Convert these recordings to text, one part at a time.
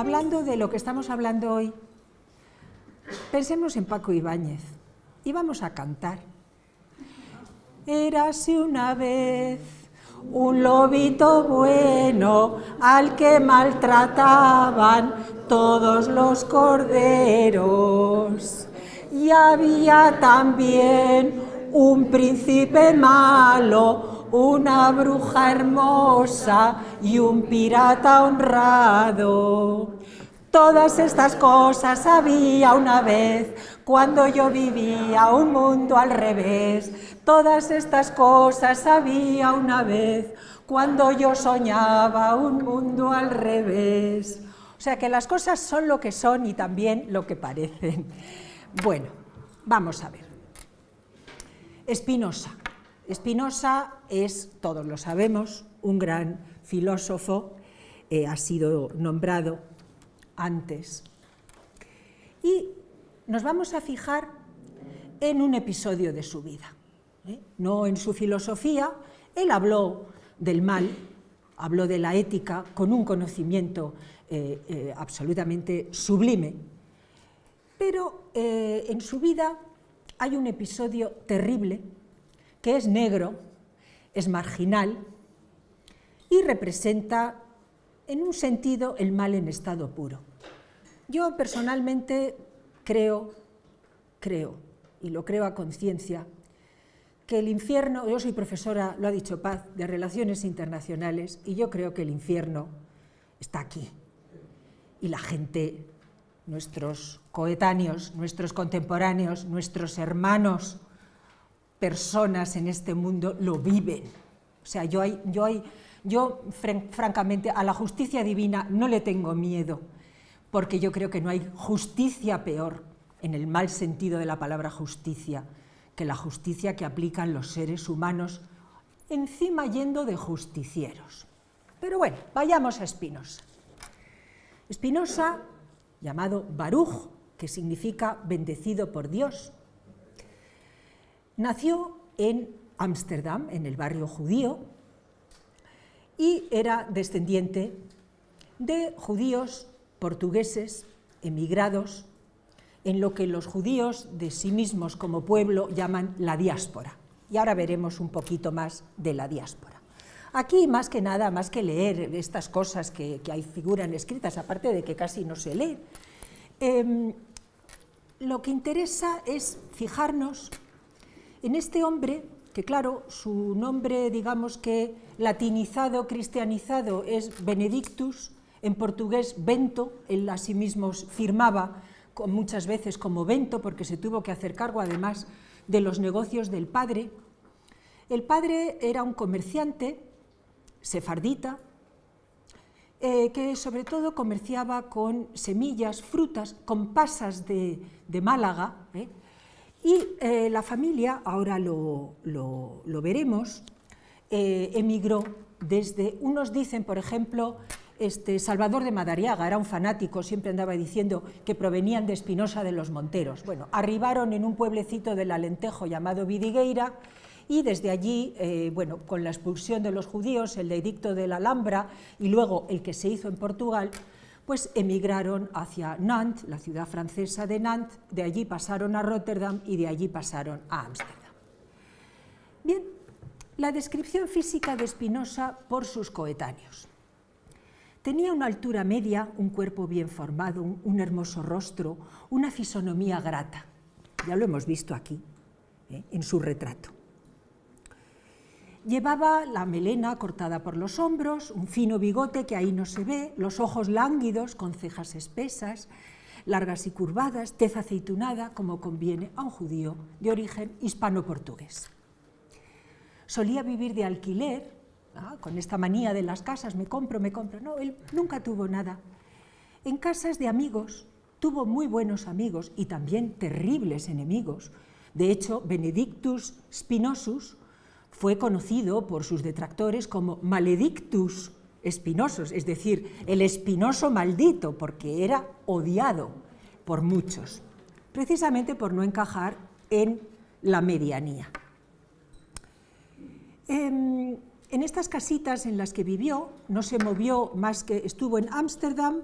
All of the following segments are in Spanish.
hablando de lo que estamos hablando hoy, pensemos en Paco Ibáñez y vamos a cantar. Érase una vez un lobito bueno al que maltrataban todos los corderos. Y había también un príncipe malo, una bruja hermosa y un pirata honrado. Todas estas cosas había una vez, cuando yo vivía un mundo al revés. Todas estas cosas había una vez, cuando yo soñaba un mundo al revés. O sea que las cosas son lo que son y también lo que parecen. Bueno, vamos a ver. Spinoza. Spinoza es, todos lo sabemos, un gran filósofo, ha sido nombrado antes. Y nos vamos a fijar en un episodio de su vida, no en su filosofía. Él habló del mal, habló de la ética con un conocimiento absolutamente sublime, pero en su vida hay un episodio terrible que es negro, es marginal y representa en un sentido el mal en estado puro. Yo personalmente creo, y lo creo a conciencia, que el infierno, yo soy profesora, lo ha dicho Paz, de Relaciones Internacionales, y yo creo que el infierno está aquí. Y la gente, nuestros coetáneos, nuestros contemporáneos, nuestros hermanos, personas en este mundo, lo viven. O sea, yo francamente, a la justicia divina no le tengo miedo, porque yo creo que no hay justicia peor, en el mal sentido de la palabra justicia, que la justicia que aplican los seres humanos, encima yendo de justicieros. Pero bueno, vayamos a Spinoza. Spinoza, llamado Baruch, que significa bendecido por Dios, nació en Ámsterdam, en el barrio judío, y era descendiente de judíos portugueses emigrados en lo que los judíos de sí mismos como pueblo llaman la diáspora. Y ahora veremos un poquito más de la diáspora. Aquí, más que nada, más que leer estas cosas que ahí figuran escritas, aparte de que casi no se lee, lo que interesa es fijarnos en este hombre, que claro, su nombre, digamos que latinizado, cristianizado, es Benedictus, en portugués Bento, él a sí mismo firmaba muchas veces como Bento, porque se tuvo que hacer cargo además de los negocios del padre. El padre era un comerciante sefardita, que sobre todo comerciaba con semillas, frutas, con pasas de Málaga, y la familia, ahora lo veremos, emigró desde, unos dicen, por ejemplo, Salvador de Madariaga, era un fanático, siempre andaba diciendo que provenían de Espinosa de los Monteros. Bueno, arribaron en un pueblecito del Alentejo llamado Vidigueira, y desde allí, bueno, con la expulsión de los judíos, el edicto de la Alhambra y luego el que se hizo en Portugal, pues emigraron hacia Nantes, la ciudad francesa de Nantes, de allí pasaron a Rotterdam y de allí pasaron a Ámsterdam. Bien, la descripción física de Spinoza por sus coetáneos. Tenía una altura media, un cuerpo bien formado, un hermoso rostro, una fisonomía grata. Ya lo hemos visto aquí, en su retrato. Llevaba la melena cortada por los hombros, un fino bigote que ahí no se ve, los ojos lánguidos con cejas espesas, largas y curvadas, tez aceitunada, como conviene a un judío de origen hispano-portugués. Solía vivir de alquiler, con esta manía de las casas, me compro. No, él nunca tuvo nada. En casas de amigos, tuvo muy buenos amigos y también terribles enemigos. De hecho, Benedictus Spinosus fue conocido por sus detractores como Maledictus Spinosus, es decir, el espinoso maldito, porque era odiado por muchos, precisamente por no encajar en la medianía. En estas casitas en las que vivió, no se movió más que estuvo en Ámsterdam,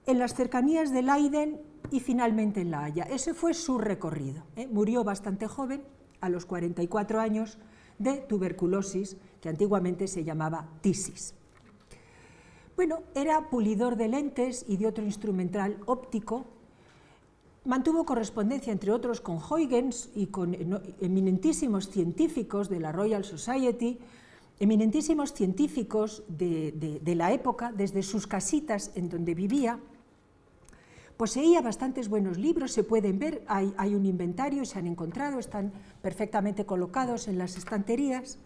en las cercanías de Leiden y finalmente en La Haya. Ese fue su recorrido. Murió bastante joven, a los 44 años, de tuberculosis, que antiguamente se llamaba tisis. Bueno, era pulidor de lentes y de otro instrumental óptico. Mantuvo correspondencia, entre otros, con Huygens y con eminentísimos científicos de la Royal Society, eminentísimos científicos de la época, desde sus casitas en donde vivía. Poseía bastantes buenos libros, se pueden ver, hay un inventario, se han encontrado, están perfectamente colocados en las estanterías,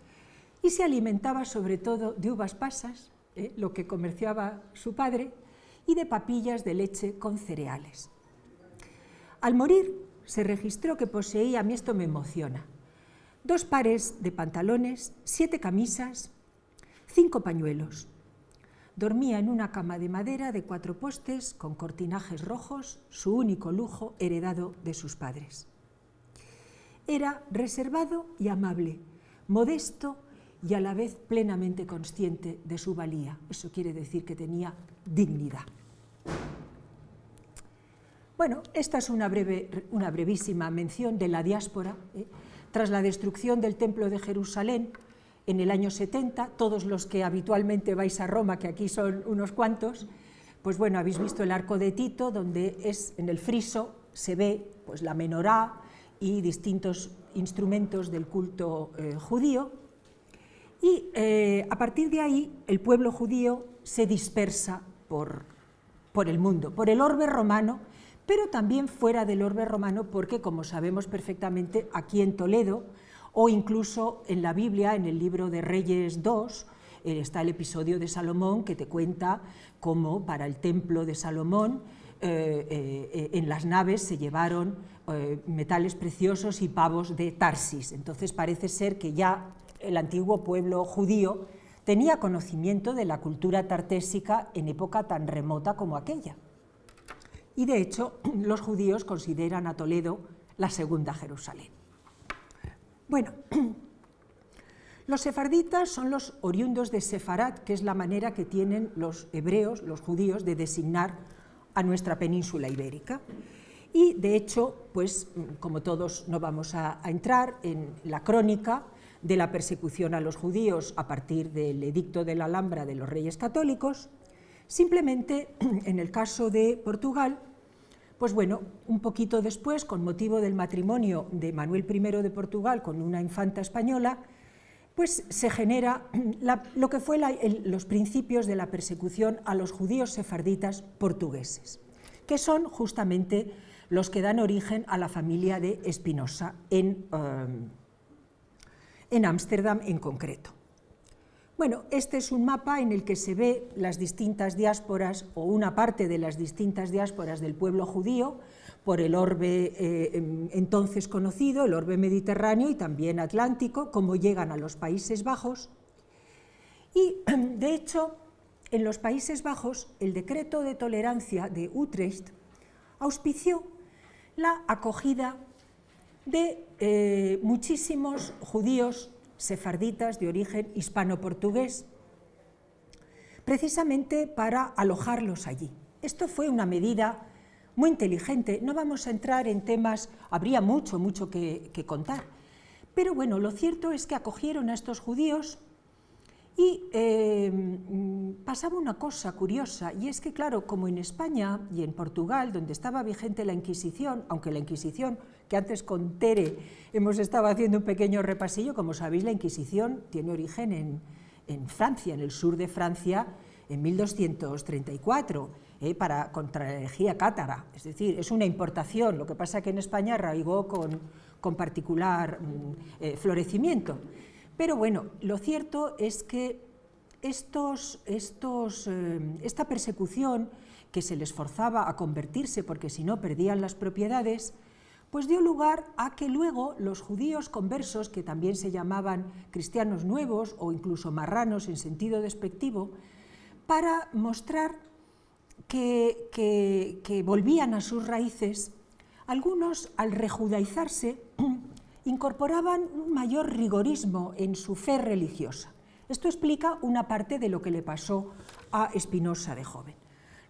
y se alimentaba sobre todo de uvas pasas, lo que comerciaba su padre, y de papillas de leche con cereales. Al morir se registró que poseía, a mí esto me emociona, 2 pares de pantalones, 7 camisas, 5 pañuelos. Dormía en una cama de madera de 4 postes con cortinajes rojos, su único lujo heredado de sus padres. Era reservado y amable, modesto y a la vez plenamente consciente de su valía. Eso quiere decir que tenía dignidad. Bueno, esta es una brevísima mención de la diáspora. Tras la destrucción del Templo de Jerusalén en el año 70, todos los que habitualmente vais a Roma, que aquí son unos cuantos, pues bueno, habéis visto el Arco de Tito, donde en el friso se ve pues, la menorá y distintos instrumentos del culto judío. Y a partir de ahí el pueblo judío se dispersa por el mundo, por el orbe romano, pero también fuera del orbe romano, porque, como sabemos perfectamente, aquí en Toledo, o incluso en la Biblia, en el libro de Reyes 2, está el episodio de Salomón, que te cuenta cómo para el templo de Salomón en las naves se llevaron metales preciosos y pavos de Tarsis. Entonces parece ser que ya el antiguo pueblo judío tenía conocimiento de la cultura tartésica en época tan remota como aquella. Y de hecho, los judíos consideran a Toledo la segunda Jerusalén. Bueno, los sefarditas son los oriundos de Sefarat, que es la manera que tienen los hebreos, los judíos, de designar a nuestra península ibérica. Y de hecho, pues como todos no vamos a entrar en la crónica de la persecución a los judíos a partir del edicto de la Alhambra de los Reyes Católicos, simplemente en el caso de Portugal, pues bueno, un poquito después, con motivo del matrimonio de Manuel I de Portugal con una infanta española, pues se genera lo que fue los principios de la persecución a los judíos sefarditas portugueses, que son justamente los que dan origen a la familia de Espinosa en Ámsterdam en concreto. Bueno, este es un mapa en el que se ve las distintas diásporas o una parte de las distintas diásporas del pueblo judío por el orbe entonces conocido, el orbe mediterráneo y también atlántico, cómo llegan a los Países Bajos. Y, de hecho, en los Países Bajos, el decreto de tolerancia de auspició la acogida de muchísimos judíos sefarditas de origen hispano-portugués, precisamente para alojarlos allí. Esto fue una medida muy inteligente. No vamos a entrar en temas, habría mucho que contar, pero bueno, lo cierto es que acogieron a estos judíos y pasaba una cosa curiosa, y es que, claro, como en España y en Portugal, donde estaba vigente la Inquisición, aunque la Inquisición, que antes con Tere hemos estado haciendo un pequeño repasillo, como sabéis, la Inquisición tiene origen en Francia, en el sur de Francia, en 1234, contra la herejía cátara, es decir, es una importación, lo que pasa que en España arraigó con particular florecimiento. Pero bueno, lo cierto es que esta persecución, que se les forzaba a convertirse porque si no perdían las propiedades, pues dio lugar a que luego los judíos conversos, que también se llamaban cristianos nuevos o incluso marranos en sentido despectivo, para mostrar que volvían a sus raíces, algunos al rejudaizarse incorporaban un mayor rigorismo en su fe religiosa. Esto explica una parte de lo que le pasó a Espinosa de joven.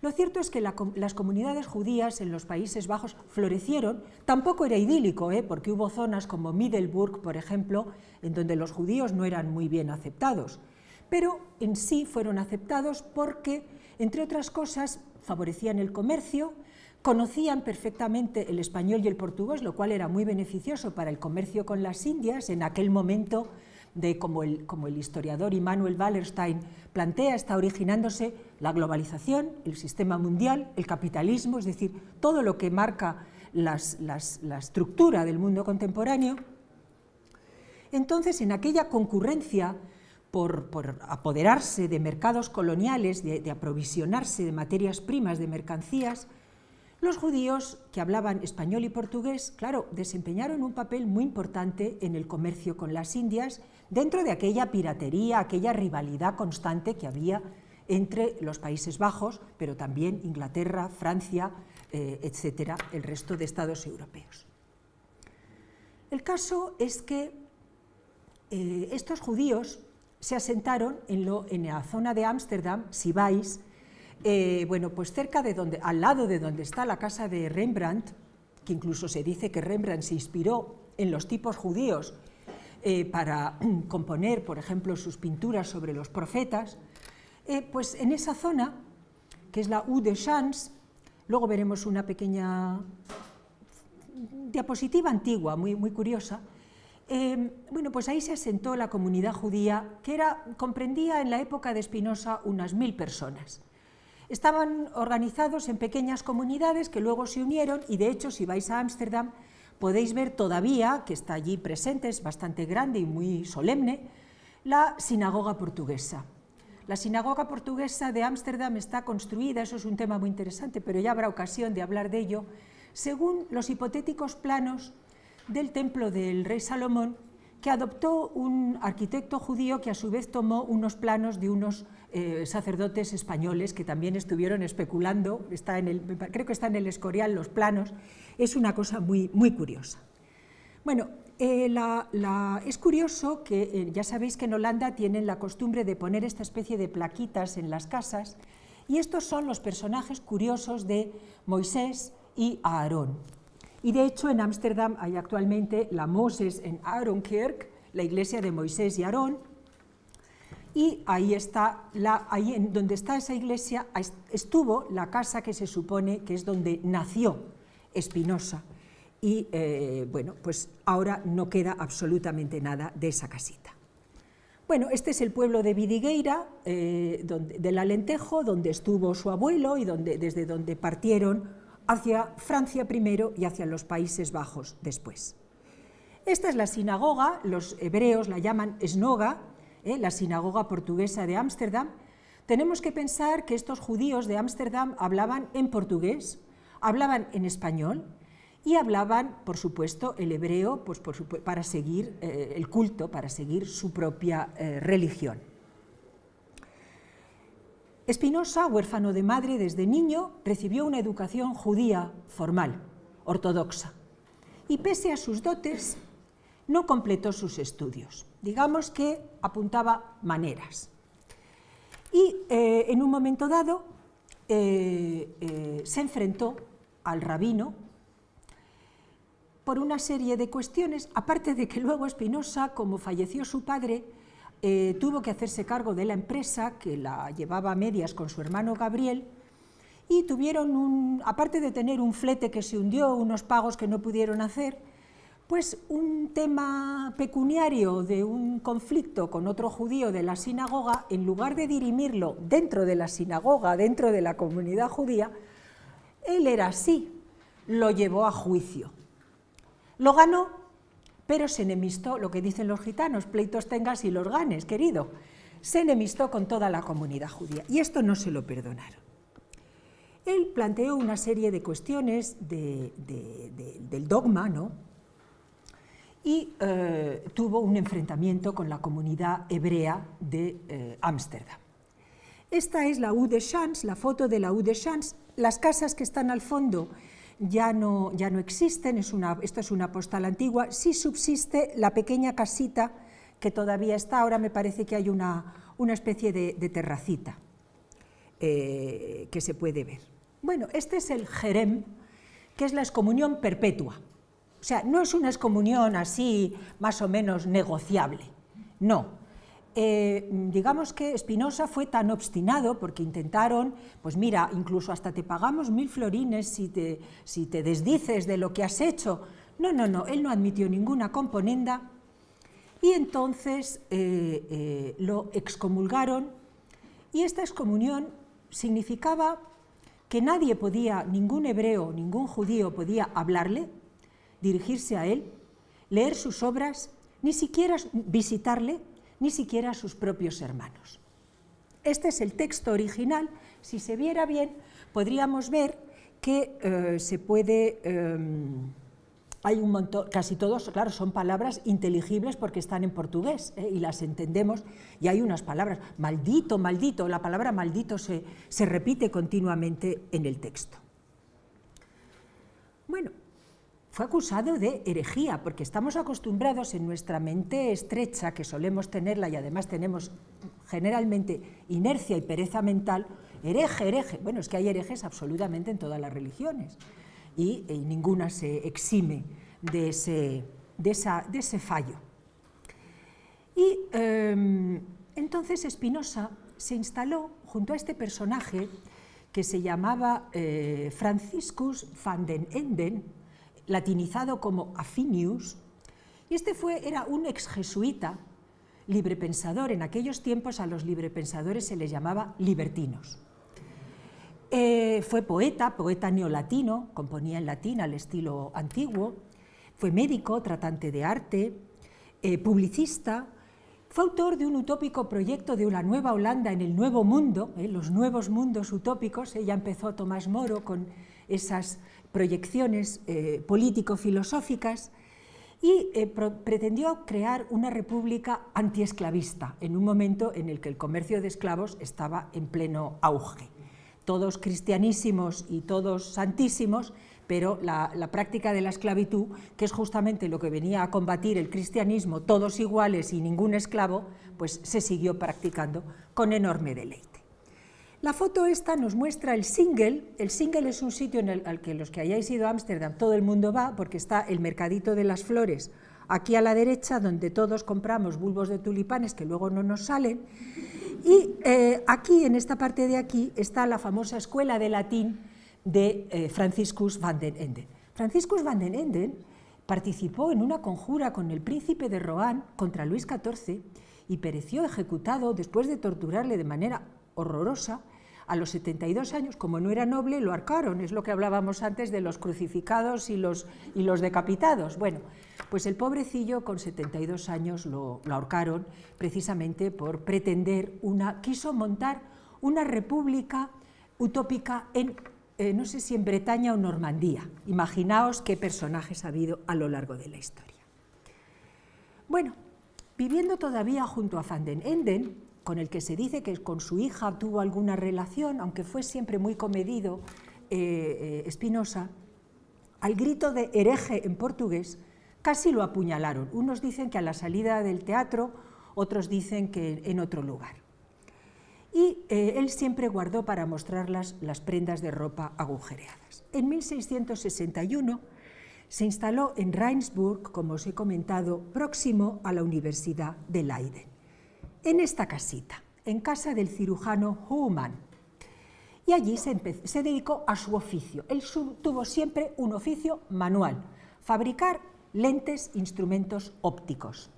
Lo cierto es que las comunidades judías en los Países Bajos florecieron. Tampoco era idílico, porque hubo zonas como Middelburg, por ejemplo, en donde los judíos no eran muy bien aceptados, pero en sí fueron aceptados porque, entre otras cosas, favorecían el comercio, conocían perfectamente el español y el portugués, lo cual era muy beneficioso para el comercio con las Indias. En aquel momento, como el historiador Immanuel Wallerstein plantea, está originándose la globalización, el sistema mundial, el capitalismo, es decir, todo lo que marca la estructura del mundo contemporáneo. Entonces, en aquella concurrencia por apoderarse de mercados coloniales, de aprovisionarse de materias primas, de mercancías, los judíos que hablaban español y portugués, claro, desempeñaron un papel muy importante en el comercio con las Indias, dentro de aquella piratería, aquella rivalidad constante que había entre los Países Bajos, pero también Inglaterra, Francia, etcétera, el resto de estados europeos. El caso es que estos judíos se asentaron en la zona de Ámsterdam, si vais, bueno, pues cerca de al lado de donde está la casa de Rembrandt, que incluso se dice que Rembrandt se inspiró en los tipos judíos para componer, por ejemplo, sus pinturas sobre los profetas, pues en esa zona, que es la U de Champs, luego veremos una pequeña diapositiva antigua, muy curiosa. Bueno, pues ahí se asentó la comunidad judía, que comprendía en la época de Spinoza unas 1000 personas. Estaban organizados en pequeñas comunidades que luego se unieron, y de hecho, si vais a Ámsterdam, podéis ver todavía, que está allí presente, es bastante grande y muy solemne, la sinagoga portuguesa. La sinagoga portuguesa de Ámsterdam está construida, eso es un tema muy interesante, pero ya habrá ocasión de hablar de ello, según los hipotéticos planos del templo del rey Salomón, que adoptó un arquitecto judío que a su vez tomó unos planos de unos sacerdotes españoles que también estuvieron especulando, creo que está en el Escorial los planos, es una cosa muy curiosa. Bueno, es curioso que ya sabéis que en Holanda tienen la costumbre de poner esta especie de plaquitas en las casas, y estos son los personajes curiosos de Moisés y Aarón. Y de hecho en Ámsterdam hay actualmente la Moses en Aaronkerk, la iglesia de Moisés y Aarón, y ahí está, ahí en donde está esa iglesia estuvo la casa que se supone que es donde nació Spinoza, y bueno, pues ahora no queda absolutamente nada de esa casita. Bueno, este es el pueblo de Vidigueira, del Alentejo, donde estuvo su abuelo y desde donde partieron hacia Francia primero y hacia los Países Bajos después. Esta es la sinagoga, los hebreos la llaman Snoga, la sinagoga portuguesa de Ámsterdam. Tenemos que pensar que estos judíos de Ámsterdam hablaban en portugués, hablaban en español y hablaban, por supuesto, el hebreo pues, para seguir el culto, para seguir su propia religión. Spinoza, huérfano de madre desde niño, recibió una educación judía formal, ortodoxa, y pese a sus dotes, no completó sus estudios. Digamos que apuntaba maneras. Y en un momento dado se enfrentó al rabino por una serie de cuestiones, aparte de que luego Spinoza, como falleció su padre, tuvo que hacerse cargo de la empresa, que la llevaba a medias con su hermano Gabriel, y tuvieron, aparte de tener un flete que se hundió, unos pagos que no pudieron hacer, pues un tema pecuniario de un conflicto con otro judío de la sinagoga, en lugar de dirimirlo dentro de la sinagoga, dentro de la comunidad judía, él era así, lo llevó a juicio. Lo ganó, pero se enemistó, lo que dicen los gitanos, pleitos tengas y los ganes, querido. Se enemistó con toda la comunidad judía, y esto no se lo perdonaron. Él planteó una serie de cuestiones del dogma, ¿no? Y tuvo un enfrentamiento con la comunidad hebrea de Ámsterdam. Esta es la U de Champs, la foto de la U de Champs. Las casas que están al fondo ya no existen, esto es una postal antigua. Sí subsiste la pequeña casita que todavía está, ahora me parece que hay una especie de terracita. que se puede ver. Bueno, este es el jerem, que es la excomunión perpetua. O sea, no es una excomunión así más o menos negociable, no. Digamos que Spinoza fue tan obstinado porque intentaron, pues mira, incluso hasta te pagamos 1000 florines si te desdices de lo que has hecho. No, él no admitió ninguna componenda y entonces lo excomulgaron, y esta excomunión significaba que nadie podía, ningún hebreo, ningún judío podía hablarle, dirigirse a él, leer sus obras, ni siquiera visitarle, ni siquiera a sus propios hermanos. Este es el texto original. Si se viera bien, podríamos ver que se puede... hay un montón, casi todos, claro, son palabras inteligibles porque están en portugués y las entendemos, y hay unas palabras, maldito, maldito, la palabra maldito se repite continuamente en el texto. Bueno, fue acusado de herejía, porque estamos acostumbrados en nuestra mente estrecha, que solemos tenerla y además tenemos generalmente inercia y pereza mental, hereje. Bueno, es que hay herejes absolutamente en todas las religiones y ninguna se exime de ese fallo. Y entonces Spinoza se instaló junto a este personaje que se llamaba Franciscus van den Enden, latinizado como Afinius, y este era un exjesuita librepensador. En aquellos tiempos a los librepensadores se les llamaba libertinos. Fue poeta neolatino, componía en latín al estilo antiguo, fue médico, tratante de arte, publicista, fue autor de un utópico proyecto de la Nueva Holanda en el Nuevo Mundo, los nuevos mundos utópicos. Ya empezó Tomás Moro con esas proyecciones político-filosóficas, y pretendió crear una república antiesclavista en un momento en el que el comercio de esclavos estaba en pleno auge. Todos cristianísimos y todos santísimos, pero la práctica de la esclavitud, que es justamente lo que venía a combatir el cristianismo, todos iguales y ningún esclavo, pues se siguió practicando con enorme deleite. La foto esta nos muestra el Singel. El Singel es un sitio al que los que hayáis ido a Ámsterdam todo el mundo va, porque está el mercadito de las flores aquí a la derecha, donde todos compramos bulbos de tulipanes que luego no nos salen, y aquí, en esta parte de aquí, está la famosa escuela de latín de Franciscus van den Enden. Franciscus van den Enden participó en una conjura con el príncipe de Rohan contra Luis XIV y pereció ejecutado después de torturarle de manera horrorosa. A los 72 años, como no era noble, lo ahorcaron. Es lo que hablábamos antes de los crucificados y los decapitados. Bueno, pues el pobrecillo con 72 años lo ahorcaron precisamente por pretender quiso montar una república utópica no sé si en Bretaña o Normandía. Imaginaos qué personajes ha habido a lo largo de la historia. Bueno, viviendo todavía junto a Van den Enden, con el que se dice que con su hija tuvo alguna relación, aunque fue siempre muy comedido Spinoza, al grito de hereje en portugués casi lo apuñalaron. Unos dicen que a la salida del teatro, otros dicen que en otro lugar. Y él siempre guardó para mostrar las prendas de ropa agujereadas. En 1661 se instaló en Rijnsburg, como os he comentado, próximo a la Universidad de Leiden, en esta casita, en casa del cirujano Humann. Y allí se dedicó a su oficio. Él tuvo siempre un oficio manual: fabricar lentes, instrumentos ópticos.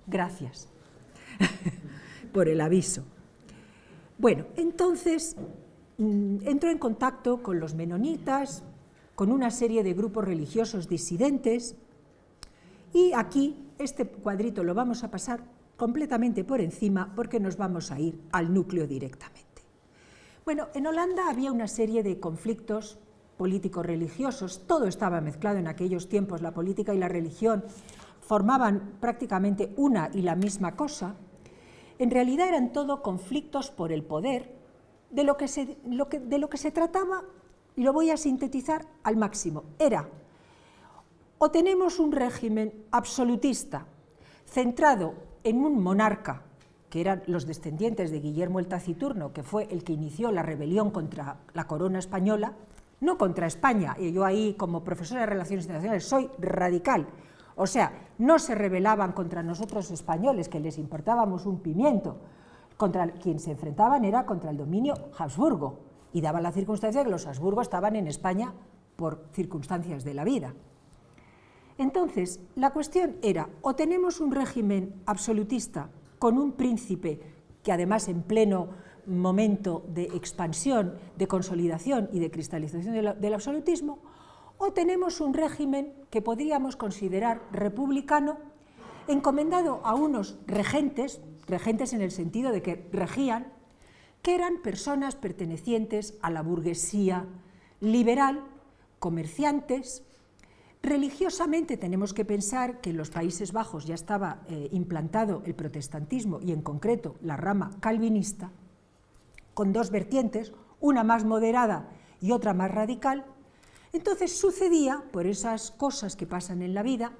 Gracias por el aviso. Bueno, entonces entró en contacto con los menonitas, con una serie de grupos religiosos disidentes, y aquí este cuadrito lo vamos a pasar completamente por encima porque nos vamos a ir al núcleo directamente. Bueno, en Holanda había una serie de conflictos políticos religiosos. Todo estaba mezclado en aquellos tiempos, la política y la religión formaban prácticamente una y la misma cosa. En realidad eran todo conflictos por el poder. De lo que se trataba, y lo voy a sintetizar al máximo, era: o tenemos un régimen absolutista centrado en un monarca que eran los descendientes de Guillermo el Taciturno, que fue el que inició la rebelión contra la corona española, no contra España, y yo ahí como profesora de Relaciones Internacionales soy radical, o sea, no se rebelaban contra nosotros españoles, que les importábamos un pimiento, contra quien se enfrentaban era contra el dominio Habsburgo, y daba la circunstancia que los Habsburgo estaban en España por circunstancias de la vida. Entonces, la cuestión era, o tenemos un régimen absolutista con un príncipe que además en pleno momento de expansión, de consolidación y de cristalización del absolutismo, o tenemos un régimen que podríamos considerar republicano, encomendado a unos regentes en el sentido de que regían, que eran personas pertenecientes a la burguesía liberal, comerciantes. Religiosamente tenemos que pensar que en los Países Bajos ya estaba implantado el protestantismo y en concreto la rama calvinista, con dos vertientes, una más moderada y otra más radical. Entonces sucedía, por esas cosas que pasan en la vida,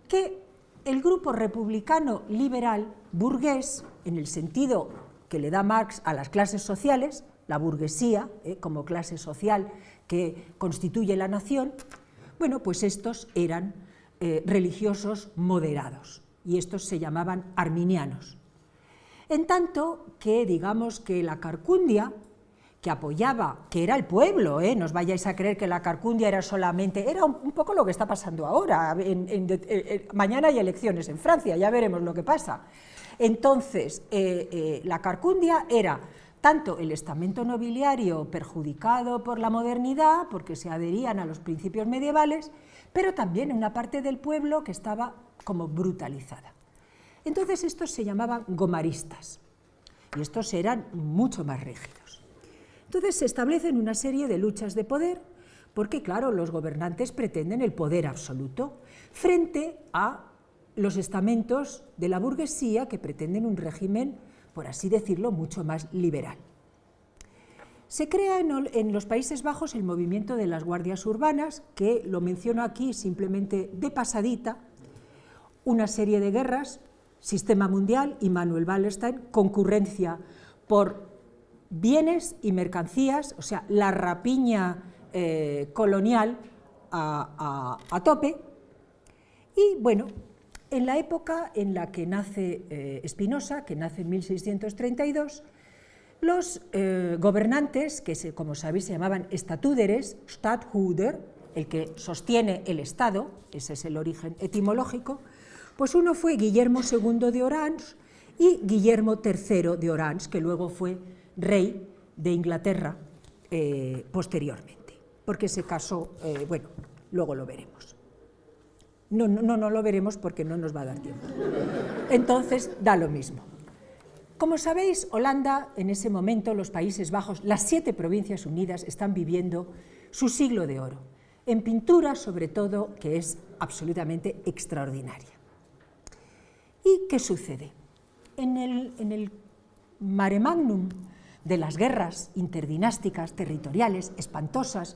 que el grupo republicano liberal burgués, en el sentido que le da Marx a las clases sociales, la burguesía como clase social que constituye la nación, bueno, pues estos eran religiosos moderados y estos se llamaban arminianos. En tanto que, digamos que la Carcundia, que apoyaba, que era el pueblo, no os vayáis a creer que la Carcundia era solamente, era un poco lo que está pasando ahora, mañana hay elecciones en Francia, ya veremos lo que pasa. Entonces, la Carcundia era tanto el estamento nobiliario perjudicado por la modernidad, porque se adherían a los principios medievales, pero también una parte del pueblo que estaba como brutalizada. Entonces estos se llamaban gomaristas, y estos eran mucho más rígidos. Entonces se establecen una serie de luchas de poder, porque claro, los gobernantes pretenden el poder absoluto, frente a los estamentos de la burguesía que pretenden un régimen, por así decirlo, mucho más liberal. Se crea en los Países Bajos el movimiento de las guardias urbanas, que lo menciono aquí simplemente de pasadita, una serie de guerras, Sistema Mundial y Manuel Wallerstein, concurrencia por bienes y mercancías, o sea, la rapiña colonial a tope. Y bueno, en la época en la que nace Spinoza, que nace en 1632, los gobernantes, que como sabéis se llamaban estatúderes, Stadthuder, el que sostiene el Estado, ese es el origen etimológico, pues uno fue Guillermo II de Orange y Guillermo III de Orange, que luego fue rey de Inglaterra posteriormente, porque se casó, bueno, luego lo veremos. No lo veremos porque no nos va a dar tiempo. Entonces, da lo mismo. Como sabéis, Holanda, en ese momento, los Países Bajos, las 7 provincias unidas están viviendo su siglo de oro, en pintura sobre todo, que es absolutamente extraordinaria. ¿Y qué sucede? En el mare magnum de las guerras interdinásticas, territoriales, espantosas,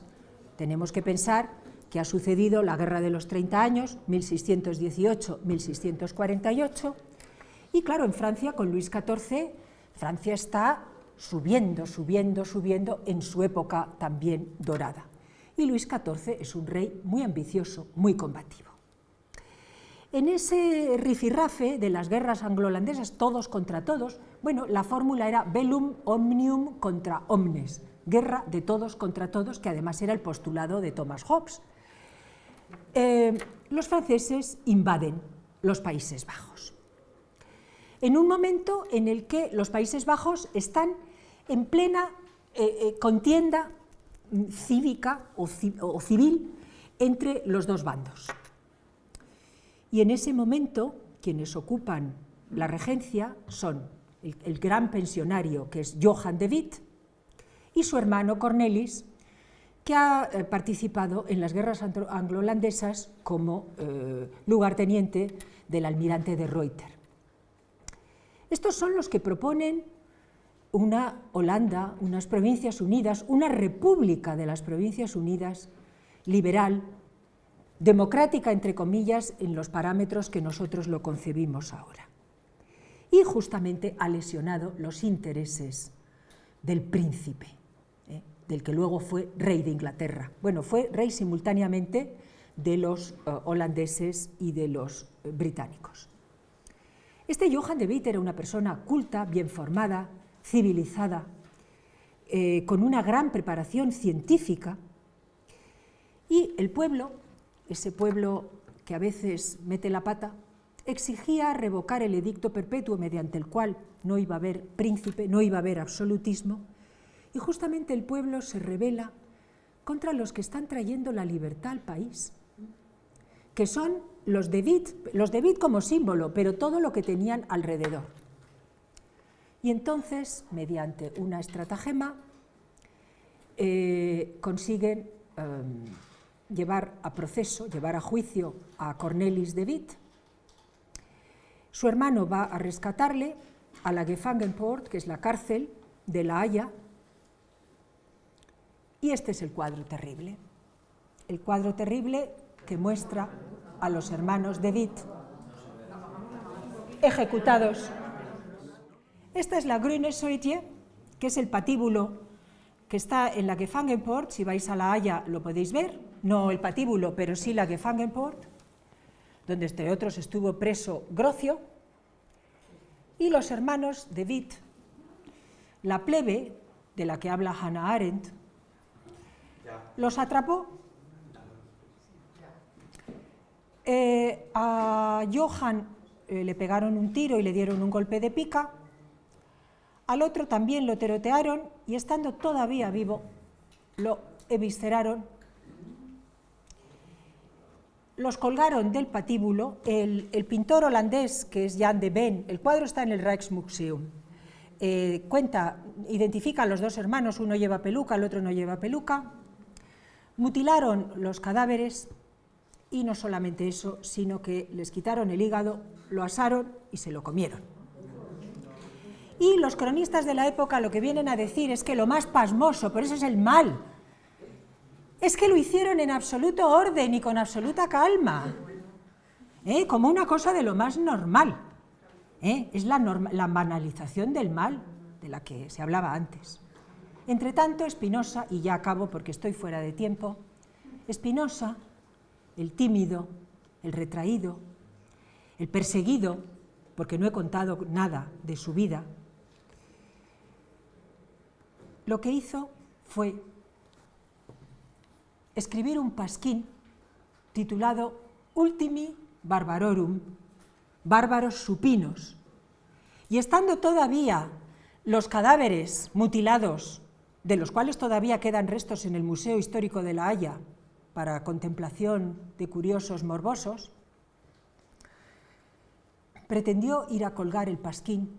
tenemos que pensar que ha sucedido la Guerra de los 30 años, 1618-1648, y claro, en Francia, con Luis XIV, Francia está subiendo en su época también dorada. Y Luis XIV es un rey muy ambicioso, muy combativo. En ese rifirrafe de las guerras anglo-holandesas, todos contra todos, bueno, la fórmula era bellum omnium contra omnes, guerra de todos contra todos, que además era el postulado de Thomas Hobbes. Los franceses invaden los Países Bajos, en un momento en el que los Países Bajos están en plena contienda cívica o civil entre los dos bandos. Y en ese momento, quienes ocupan la regencia son el gran pensionario, que es Johan de Witt, y su hermano Cornelis, que ha participado en las guerras anglo-holandesas como lugarteniente del almirante de Ruyter. Estos son los que proponen una Holanda, unas provincias unidas, una república de las provincias unidas, liberal, democrática, entre comillas, en los parámetros que nosotros lo concebimos ahora. y justamente ha lesionado los intereses del príncipe, del que luego fue rey de Inglaterra. Bueno, fue rey simultáneamente de los holandeses y de los británicos. Este Johan de Witt era una persona culta, bien formada, civilizada, con una gran preparación científica, y el pueblo, ese pueblo que a veces mete la pata, exigía revocar el edicto perpetuo mediante el cual no iba a haber príncipe, no iba a haber absolutismo, y justamente el pueblo se rebela contra los que están trayendo la libertad al país, que son los de Witt como símbolo, pero todo lo que tenían alrededor. Y entonces, mediante una estratagema, consiguen llevar a proceso, llevar a juicio a Cornelis de Witt. Su hermano va a rescatarle a la Gevangenpoort, que es la cárcel de La Haya, y este es el cuadro terrible. El cuadro terrible que muestra a los hermanos de Witt ejecutados. Esta es la Grüne Säule, que es el patíbulo que está en la Gevangenpoort. Si vais a La Haya lo podéis ver, no el patíbulo, pero sí la Gevangenpoort, donde entre otros estuvo preso Grocio, y los hermanos de Witt, la plebe, de la que habla Hannah Arendt, los atrapó. A Johan le pegaron un tiro y le dieron un golpe de pica, al otro también lo tirotearon y estando todavía vivo lo evisceraron. Los colgaron del patíbulo. El pintor holandés, que es Jan de Ven, el cuadro está en el Rijksmuseum, identifica a los dos hermanos, uno lleva peluca, el otro no lleva peluca. Mutilaron los cadáveres y no solamente eso, sino que les quitaron el hígado, lo asaron y se lo comieron. Y los cronistas de la época lo que vienen a decir es que lo más pasmoso, pero ese es el mal, es que lo hicieron en absoluto orden y con absoluta calma, como una cosa de lo más normal. Es la banalización del mal de la que se hablaba antes. Entre tanto, Spinoza, y ya acabo porque estoy fuera de tiempo, Spinoza, el tímido, el retraído, el perseguido, porque no he contado nada de su vida, lo que hizo fue escribir un pasquín titulado Ultimi Barbarorum, bárbaros supinos, y estando todavía los cadáveres mutilados, de los cuales todavía quedan restos en el Museo Histórico de La Haya para contemplación de curiosos morbosos, pretendió ir a colgar el pasquín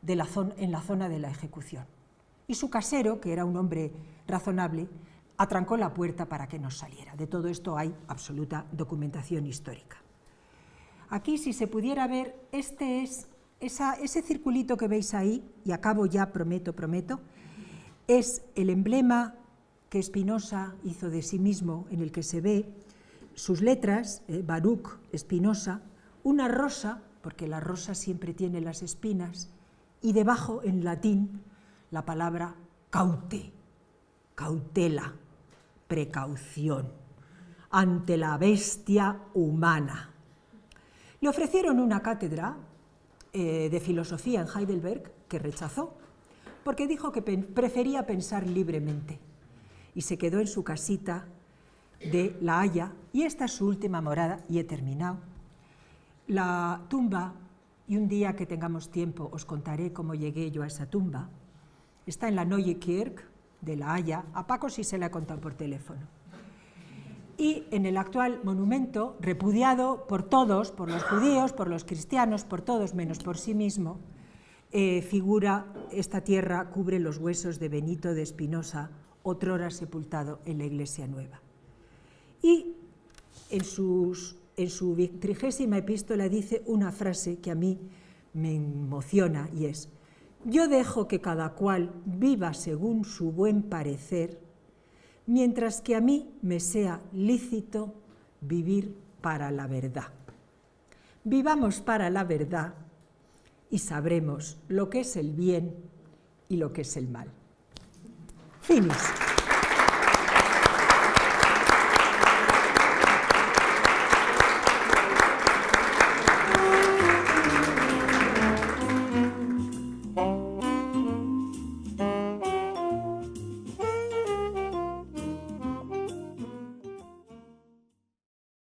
en la zona de la ejecución. Y su casero, que era un hombre razonable, atrancó la puerta para que no saliera. De todo esto hay absoluta documentación histórica. Aquí, si se pudiera ver, este es ese circulito que veis ahí, y acabo ya, prometo, es el emblema que Spinoza hizo de sí mismo, en el que se ve sus letras, Baruch Spinoza, una rosa, porque la rosa siempre tiene las espinas, y debajo, en latín, la palabra caute, cautela, precaución, ante la bestia humana. Le ofrecieron una cátedra de filosofía en Heidelberg, que rechazó, porque dijo que prefería pensar libremente, y se quedó en su casita de La Haya, y esta es su última morada, y he terminado. La tumba, y un día que tengamos tiempo os contaré cómo llegué yo a esa tumba, está en la Neue Kirche de La Haya, a Paco sí se la he contado por teléfono. Y en el actual monumento, repudiado por todos, por los judíos, por los cristianos, por todos menos por sí mismo, figura, esta tierra cubre los huesos de Benito de Spinoza, otrora sepultado en la Iglesia Nueva. Y en su 30ª epístola dice una frase que a mí me emociona, y es: yo dejo que cada cual viva según su buen parecer, mientras que a mí me sea lícito vivir para la verdad. Vivamos para la verdad y sabremos lo que es el bien y lo que es el mal. Finis.